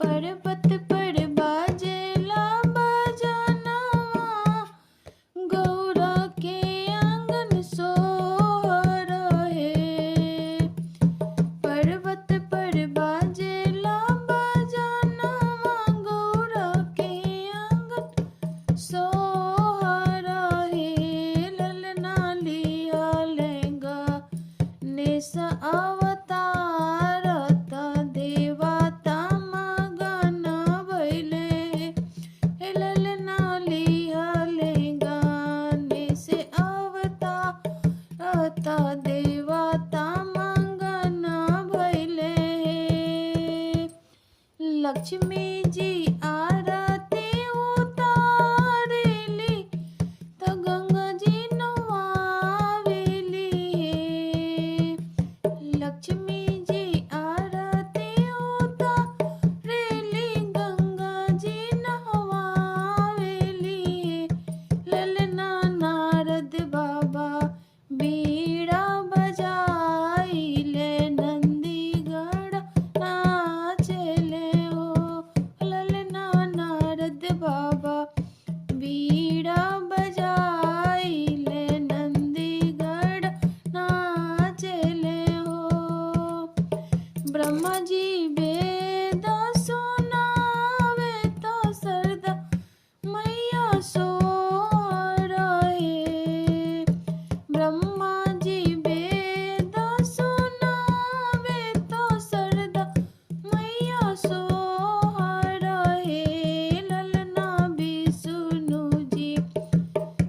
पर्वत पर बाजेला बजनवा, गौरा के आंगन सोहर है। पर्वत पर बाजेला बजनवा, गौरा के आंगन सोहर है। ललना लिया लेगा निस अवतार, देवता मगन भइले। ललना लिया लेगा निस अवतार, देवता मगन भइले। लक्ष्मी जी आरती उतारेली, त गंगा जी नवावेली है। लक्ष्मी जी आरती उतारेली, गंगा जी नवावेली है। ललना नारद बाबा बीड़ा बजाइले, नंदीगढ़ नाचले हो। ललना नारद बाबा बीड़ा बजाइले, नंदीगढ़ नाचले हो। ब्रह्मा जी वेद सुनावे, तो सरदा मैया सोहर है। ब्रह्मा जी वेद सुनावे, तो सरदा मैया सोहर है। ललना विष्णु जी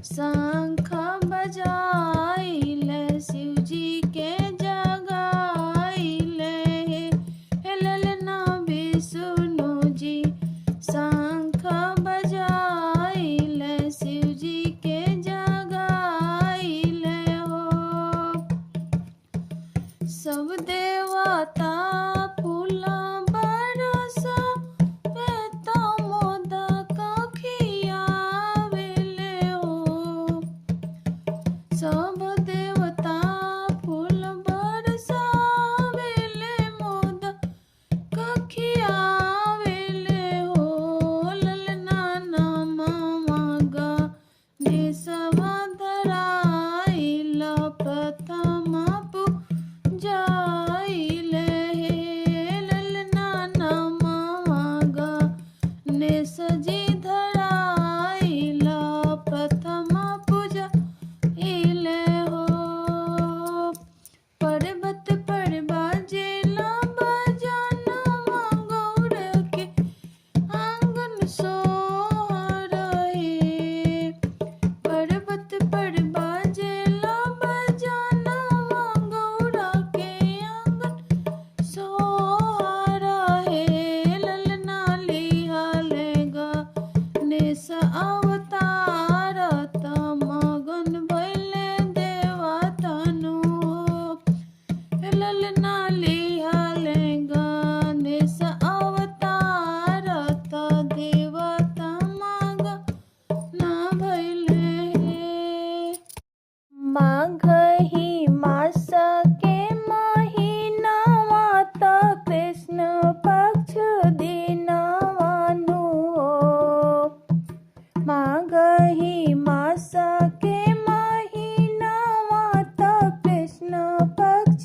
शंख बजाइले, शिव जी के जगाइले हे। ललना विष्णु जी शंख बजाइले, शिव जी के जगाइले हो। सब देवता फूल बरसावे, तो मोदक खियावेले हो। सब देवता फूल बरसावेले, मोदक खियावेले हो। ललना नामवा गणेशवा धराइल, प्रथम पूजाइले हे। ललना नामवा गणेश जी धराइल, प्रथम पूजाइले हो। पर्वत पर बाजेला बजनवा, गौरा के आंगन सोहर है। पर्वत पर बाजेला बजनवा, गौरा के आंगन सोहर है। ललना लिया लेगा निस अवतार, मगन भइले देवतानु हो। ललना लिया लेगा निस अवतार, देवता मगन भइले। माघही मास के महीनावा, त कृष्ण पक्ष दिनवानु हो। माघही मास के महीनावा, त कृष्ण पक्ष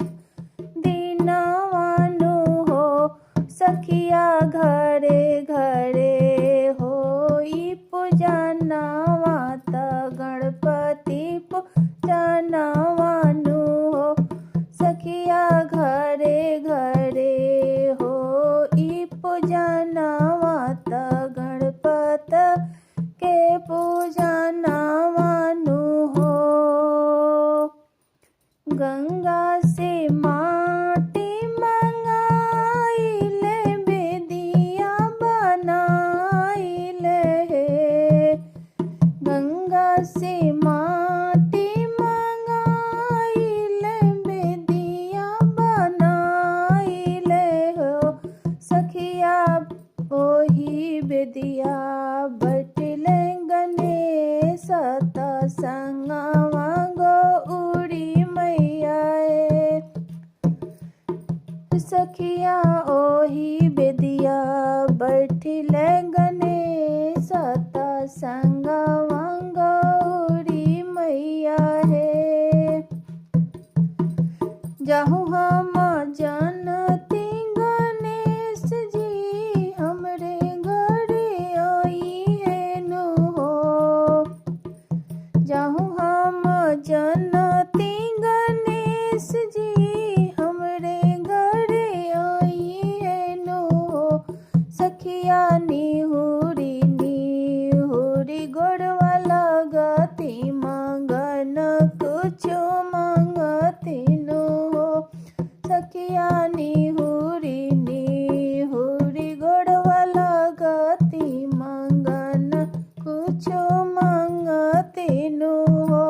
दिनवानु हो। सखिया घरे घरे होई पूजनवा, त गणपति पूजनवानु हो। सखिया घरे घरे होई पूजनवा, त गणपत के पूजनवानु हो। गंगा से माटी मंगाइले, बेदिया संग गौरी मैया हे। जाहु हम जानती गणेश जी हमरे घरे आई है नु हो। जाहु हम जानती गणेश जी हमरे घरे आई है नु हो। सखिया निहुरी निहुरी गोड़वा लगती मंगन कुछो मंगती नु हो। सखिया निहुरी निहुरी गोड़वा लगती मंगन कुछो मंगती नु हो।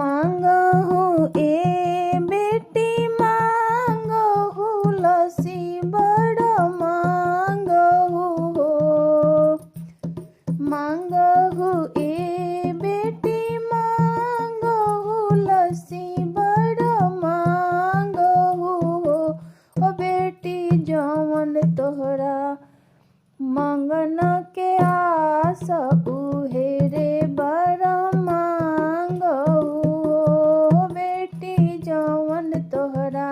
मांगहु ए बेटी मांगहु लसी बड़ मांगहु हो। मांगहु ए बेटी मांगहु लसी बड़ मांगहु हो। ओ बेटी जवन तोहरा मंगन के आस उहे रे बड़ मांगहु हो। बेटी जवन तोहरा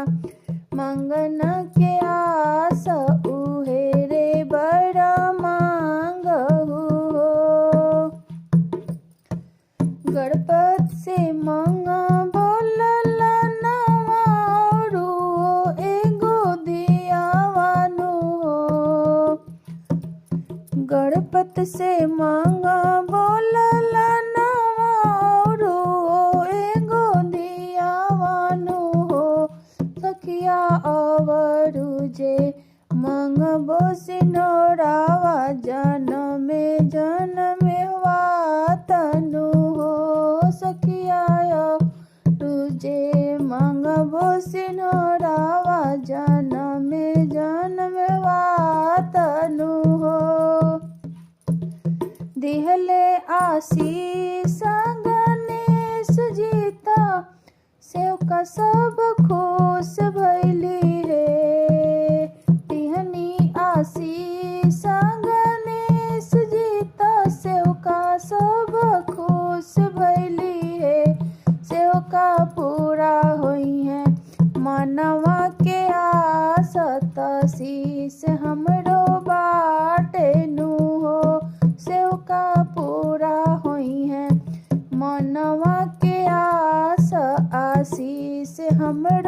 मंगन के आस उहे रे बड़ मांगहु हो। गणपत से मंगा बोलल नवारू एगो दियावानु हो। गणपत से मंगा बोलल नवारू एगो दियावानु हो। सखिया अवरु जे मंगबो सिनोरावा जनमे जनमे वातनु हो। सखिया तुझे मंगबो सिनोरावा जनमे जनमे वातनु हो। दिहले आशीष गणेश जीता सेवका सब खुश भैली रे। तिहनी आशीष गणेश जीता सेवका सब खुश भैली रे। सेवका पूरा होई है मनवा के आस तशीस हमरो बाटे नु हो। सेवका पूरा होई है मनवा के आस आशीष हमरो